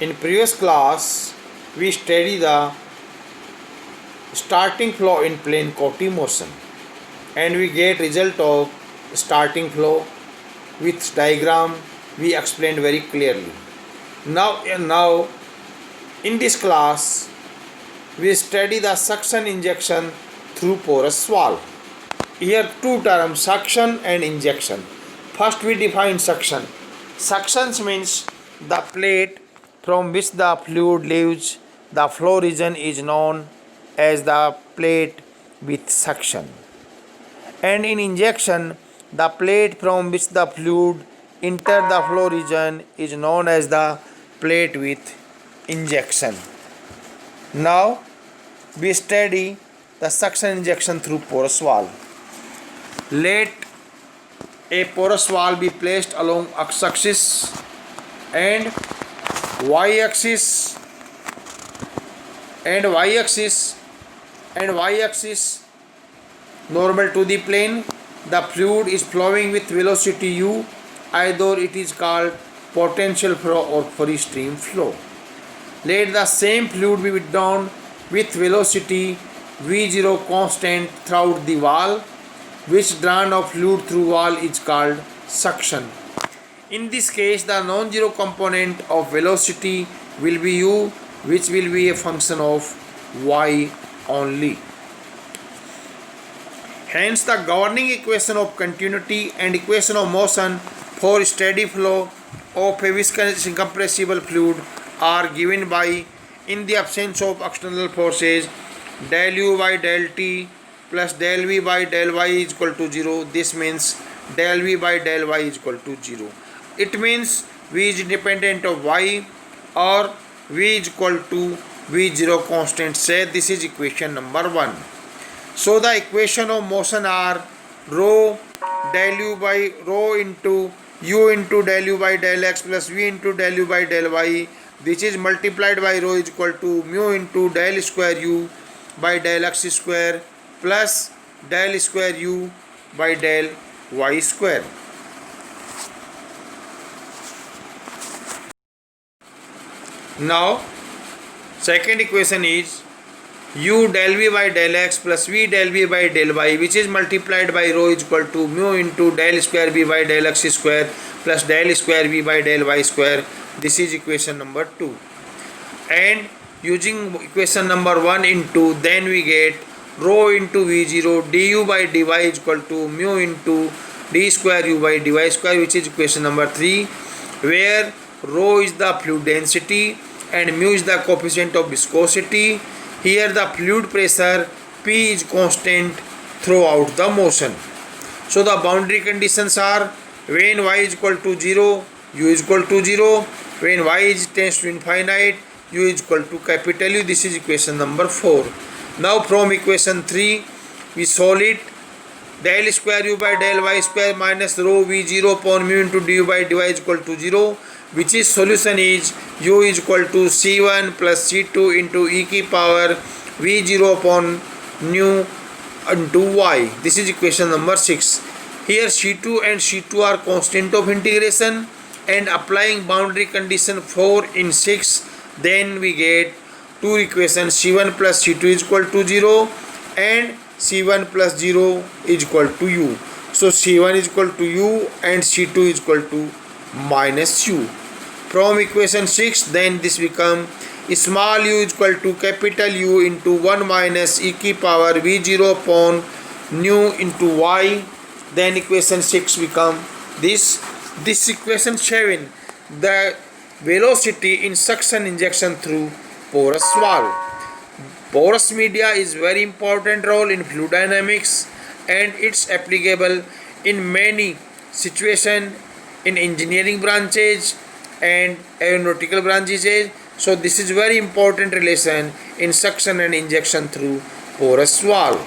In previous class, we studied the starting flow in plane Cauchy motion, and we get result of starting flow with diagram we explained very clearly. Now in this class, we study the suction injection through porous valve. Here two terms, suction and injection. First we define suction. Suctions means the plate from which the fluid leaves the flow region is known as the plate with suction. And in injection, the plate from which the fluid enter the flow region is known as the plate with injection. Now we study the suction injection through porous valve. Let a porous valve be placed along x-axis and y-axis normal to the plane. The fluid is flowing with velocity u, either it is called potential flow or free stream flow. Let the same fluid be withdrawn with velocity v0 constant throughout the valve. Which drain of fluid through valve is called suction. In this case, the non-zero component of velocity will be u, which will be a function of y only. Hence, the governing equation of continuity and equation of motion for steady flow of a viscous incompressible fluid are given by, in the absence of external forces, del u by del t plus del v by del y is equal to 0. This means del v by del y is equal to 0. It means v is independent of y or v is equal to v0 constant. Say this is equation number 1. So the equation of motion are rho del u by rho into u into del u by del x plus v into del u by del y. This is multiplied by rho is equal to mu into del square u by del x square plus del square u by del y square. Now second equation is u del v by del x plus v del v by del y, which is multiplied by rho is equal to mu into del square v by del x square plus del square v by del y square. This is equation number 2. And using equation number 1 into, then we get rho into v0 du by dy is equal to mu into d square u by dy square, which is equation number 3, where rho is the fluid density and mu is the coefficient of viscosity. Here the fluid pressure P is constant throughout the motion. So the boundary conditions are when y is equal to 0, u is equal to 0. When y is tends to infinite, u is equal to capital U. This is equation number 4. Now from equation 3 we solve it. Del square u by del y square minus rho v0 upon mu into du by dy is equal to 0, which is solution is u is equal to c1 plus c2 into e की power v0 upon nu into y. This is equation number 6. Here c2 and c2 are constant of integration, and applying boundary condition 4 in 6, then we get two equations, c1 plus c2 is equal to 0 and c1 plus 0 is equal to u. So c1 is equal to u and c2 is equal to minus u. From equation 6, then this become small u is equal to capital U into 1 minus e की power v0 upon nu into y. Then equation 6 become this. This equation 7, the velocity in suction injection through porous valve. Porous media is very important role in fluid dynamics, and it's applicable in many situations in engineering branches and aeronautical branches. So this is very important relation in suction and injection through porous valve.